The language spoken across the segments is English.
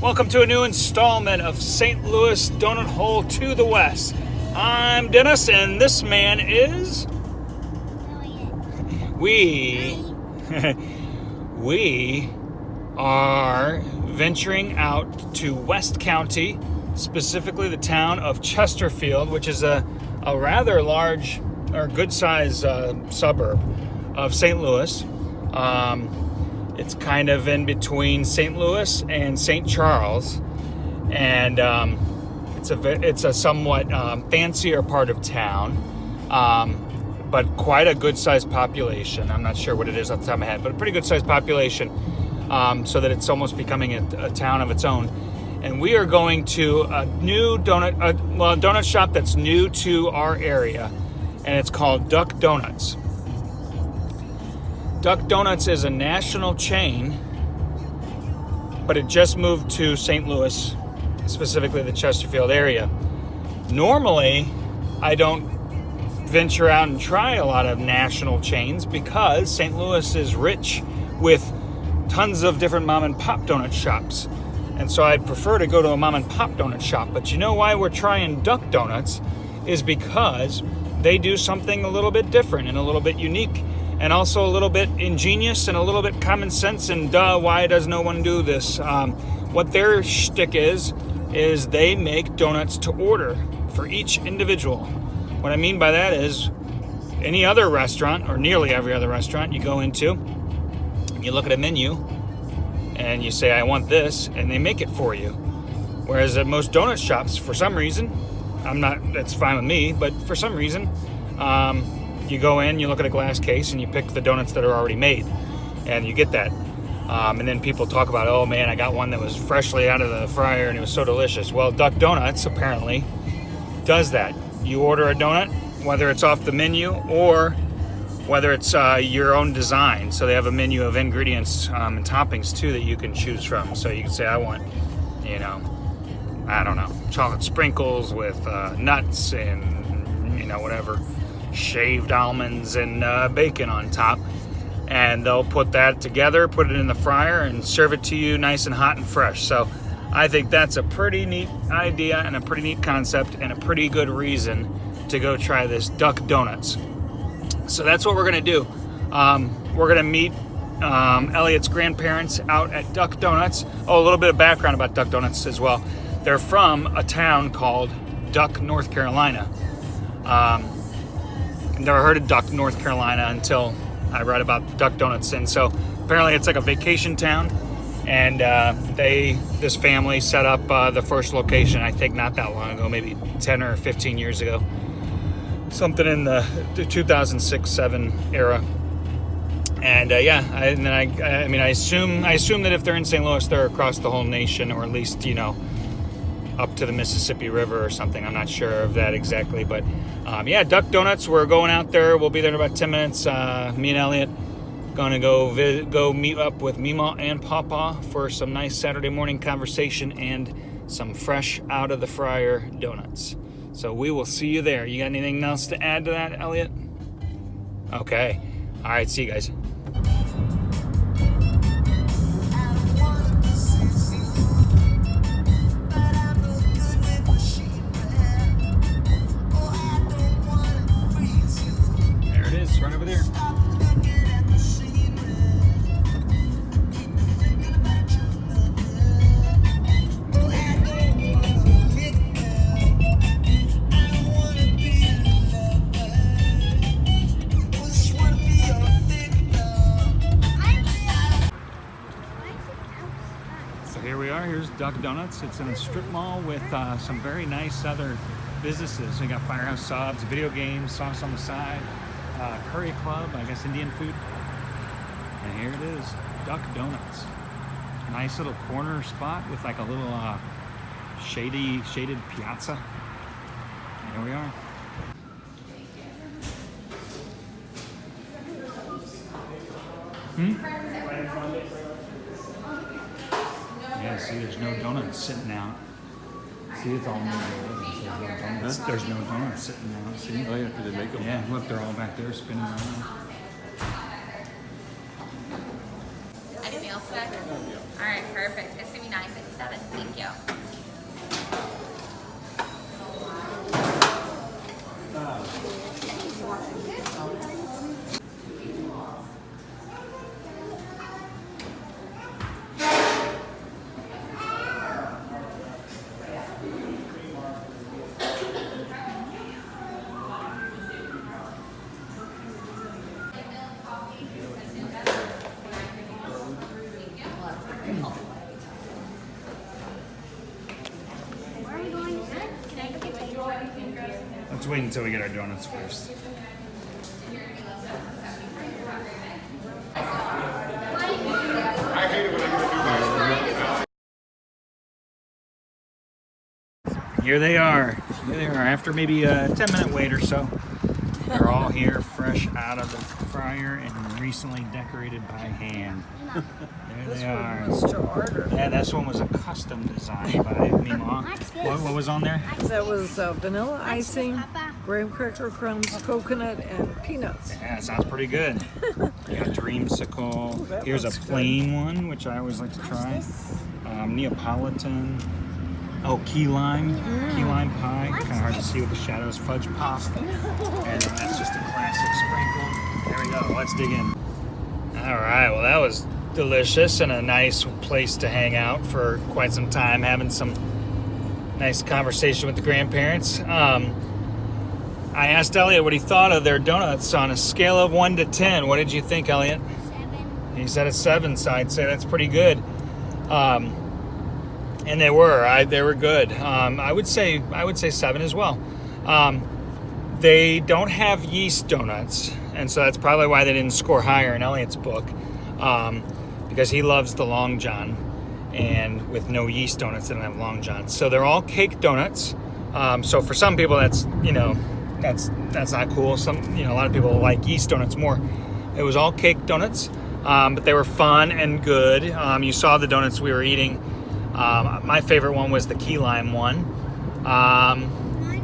Welcome to a new installment of St. Louis Donut Hole to the West. I'm Dennis, and this man is... We are venturing out to West County, specifically the town of Chesterfield, which is a rather large or good-sized suburb of St. Louis. It's kind of in between St. Louis and St. Charles, and it's a somewhat fancier part of town, but quite a good-sized population. I'm not sure what it is off the top of my head, but a pretty good-sized population, so that it's almost becoming a town of its own. And we are going to a new donut shop that's new to our area, and it's called Duck Donuts. Duck Donuts is a national chain, but it just moved to St. Louis, specifically the Chesterfield area. Normally, I don't venture out and try a lot of national chains because St. Louis is rich with tons of different mom and pop donut shops. And so I'd prefer to go to a mom and pop donut shop. But you know why we're trying Duck Donuts is because they do something a little bit different and a little bit unique, and also a little bit ingenious and a little bit common sense, and why does no one do this? What their shtick is they make donuts to order for each individual. What I mean by that is any other restaurant, or nearly every other restaurant you go into, you look at a menu and you say, I want this, and they make it for you. Whereas at most donut shops, for some reason, that's fine with me, but for some reason, you go in, you look at a glass case, and you pick the donuts that are already made, and you get that. And then people talk about, oh man, I got one that was freshly out of the fryer and it was so delicious. Well, Duck Donuts apparently does that. You order a donut, whether it's off the menu or whether it's your own design. So they have a menu of ingredients and toppings too that you can choose from. So you can say, I want, chocolate sprinkles with nuts and, whatever, shaved almonds and bacon on top, and they'll put that together, put it in the fryer, and serve it to you nice and hot and fresh. So I think that's a pretty neat idea and a pretty neat concept and a pretty good reason to go try this Duck Donuts. So that's what we're gonna do. We're gonna meet Elliot's grandparents out at Duck Donuts. Oh, a little bit of background about Duck Donuts as well. They're from a town called Duck, North Carolina. Never heard of Duck, North Carolina until I read about Duck Donuts. And so apparently it's like a vacation town, and this family set up the first location, I think not that long ago, maybe 10 or 15 years ago, something in the 2006-7 era. And I assume that if they're in St. Louis, they're across the whole nation, or at least up to the Mississippi River or something. I'm not sure of that exactly, but Duck Donuts. We're going out there. We'll be there in about 10 minutes. Me and Elliot gonna go meet up with Mima and Papa for some nice Saturday morning conversation and some fresh out of the fryer donuts. So we will see you there. You got anything else to add to that, Elliot? Okay. All right. See you guys. Right over there. So here we are. Here's Duck Donuts. It's in a strip mall with some very nice other businesses. We got Firehouse Subs, video games, sauce on the side. Curry Club, I guess Indian food. And here it is, Duck Donuts. Nice little corner spot with like a little shaded piazza. Here we are. Yeah, see, there's no donuts sitting out. See, it's all new. There's no donuts sitting out. See? Oh, yeah, did they make them? Yeah, look, they're all back there spinning around. Anything else today? All right, perfect. It's gonna be $9.57. Let's wait until we get our donuts first. Here they are. Here they are. After maybe a 10-minute wait or so, they're all here, fresh out of the fryer and recently decorated by hand. There they are. Yeah, this one was a custom design by Mima. What was on there? That was vanilla icing, graham cracker crumbs, coconut, and peanuts. Yeah, sounds pretty good. Yeah, dreamsicle. Here's a plain one, which I always like to try. Neapolitan. Oh, key lime pie. Kind of hard to see with the shadows. Fudge pasta. And then that's just a classic sprinkle. There we go. Let's dig in. All right. Well, that was delicious and a nice place to hang out for quite some time, having some nice conversation with the grandparents. I asked Elliot what he thought of their donuts on a scale of 1 to 10. What did you think, Elliot? 7. He said a 7, so I'd say that's pretty good. And they were good. I would say 7 as well. They don't have yeast donuts, and so that's probably why they didn't score higher in Elliot's book, because he loves the Long John, and with no yeast donuts, they don't have Long John. So they're all cake donuts. So for some people, that's not cool. A lot of people like yeast donuts more. It was all cake donuts, but they were fun and good. You saw the donuts we were eating. My favorite one was the key lime one. Mine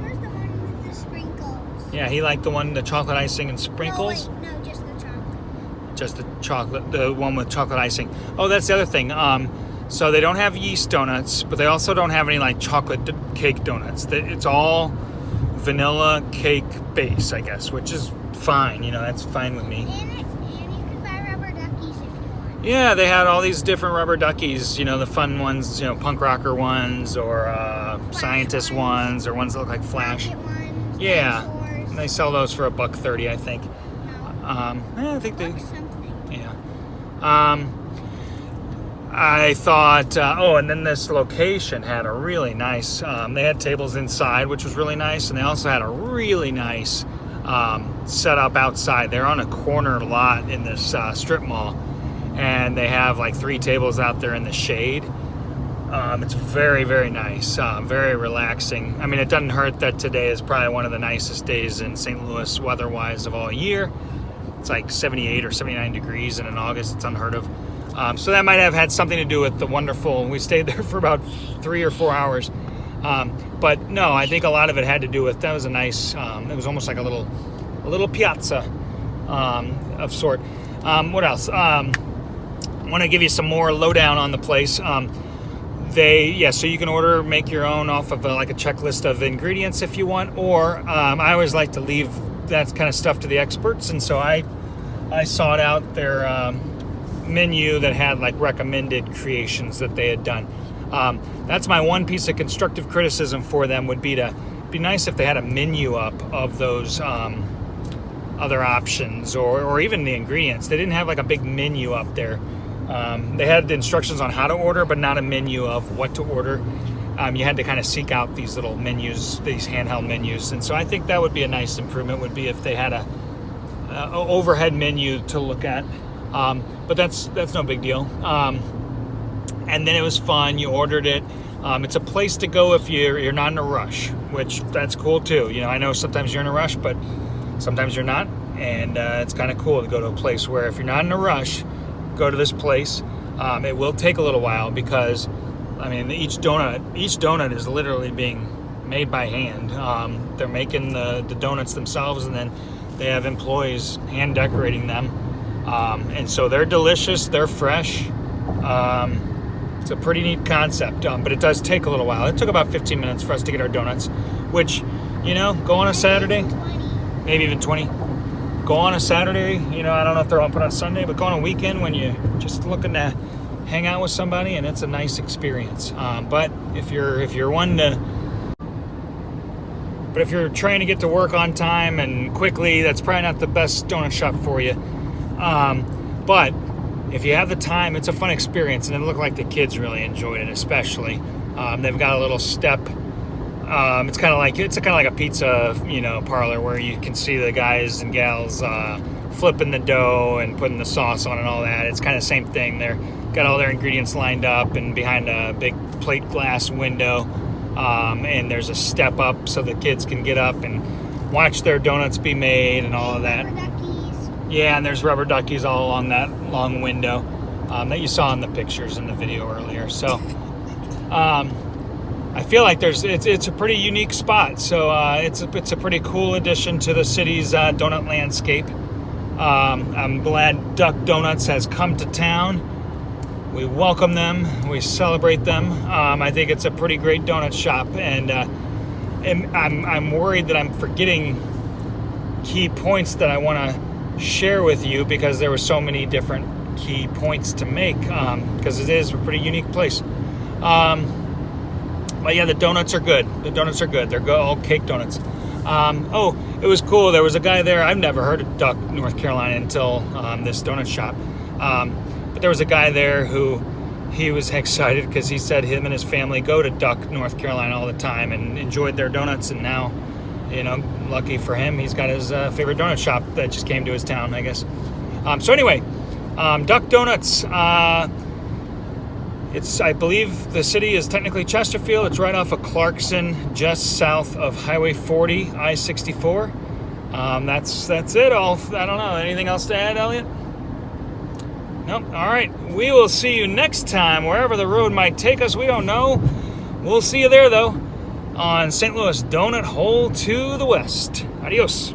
was the one with the sprinkles. Yeah, he liked the chocolate icing and sprinkles. No, just the chocolate. Just the chocolate, the one with chocolate icing. Oh, that's the other thing. So they don't have yeast donuts, but they also don't have any like chocolate cake donuts. It's all vanilla cake base, I guess, which is fine. That's fine with me. And you can buy rubber duckies if you want. Yeah, they had all these different rubber duckies, the fun ones, punk rocker ones or scientist ones or ones that look like Flash. Ones, Yeah, dinosaurs. and they sell those for $1.30, I think. I think they. Something. Yeah. I thought, and then this location had a really nice, they had tables inside, which was really nice, and they also had a really nice setup outside. They're on a corner lot in this strip mall, and they have like 3 tables out there in the shade. It's very, very nice, very relaxing. I mean, it doesn't hurt that today is probably one of the nicest days in St. Louis weather-wise of all year. It's like 78 or 79 degrees, and in August it's unheard of. So that might have had something to do with the wonderful, we stayed there for about 3 or 4 hours. But no, I think a lot of it had to do with, that was a nice, it was almost like a little piazza of sort. What else? I want to give you some more lowdown on the place. So you can make your own off of like a checklist of ingredients if you want, or I always like to leave that kind of stuff to the experts, and so I sought out their menu that had like recommended creations that they had done. That's my one piece of constructive criticism for them would be nice if they had a menu up of those other options or even the ingredients. They didn't have like a big menu up there. They had the instructions on how to order, but not a menu of what to order. You had to kind of seek out these little menus, these handheld menus, and so I think that would be a nice improvement. Would be if they had a overhead menu to look at. But that's no big deal. And then it was fun. You ordered it. It's a place to go if you're not in a rush, which that's cool too. I know sometimes you're in a rush, but sometimes you're not, and it's kind of cool to go to a place where if you're not in a rush, go to this place. It will take a little while because, I mean, each donut is literally being made by hand. They're making the donuts themselves, and then they have employees hand decorating them. And so they're delicious, they're fresh. It's a pretty neat concept, but it does take a little while. It took about 15 minutes for us to get our donuts, which, go on a Saturday, maybe even 20. Go on a Saturday, I don't know if they're open on Sunday, but go on a weekend when you're just looking to hang out with somebody, and it's a nice experience. But if you're trying to get to work on time and quickly, that's probably not the best donut shop for you. But if you have the time, it's a fun experience, and it looked like the kids really enjoyed it, especially. They've got a little step It's kind of like a pizza, parlor where you can see the guys and gals flipping the dough and putting the sauce on and all that. It's kind of the same thing. They're got all their ingredients lined up and behind a big plate glass window, and there's a step up so the kids can get up and watch their donuts be made and all of that. Rubber duckies. Yeah, and there's rubber duckies all along that long window that you saw in the pictures in the video earlier. So I feel like it's a pretty unique spot. So it's a pretty cool addition to the city's donut landscape. I'm glad Duck Donuts has come to town. We welcome them. We celebrate them. I think it's a pretty great donut shop, and I'm worried that I'm forgetting key points that I want to share with you because there were so many different key points to make because it is a pretty unique place. But yeah, the donuts are good. They're good, all cake donuts. It was cool. There was a guy there. I've never heard of Duck, North Carolina until this donut shop. But there was a guy there who he was excited because he said him and his family go to Duck, North Carolina all the time and enjoyed their donuts. And now, lucky for him, he's got his favorite donut shop that just came to his town, I guess. So anyway, Duck Donuts. I believe the city is technically Chesterfield. It's right off of Clarkson, just south of Highway 40, I-64. That's it. I don't know. Anything else to add, Elliot? Nope. All right. We will see you next time, wherever the road might take us. We don't know. We'll see you there, though, on St. Louis Donut Hole to the west. Adios.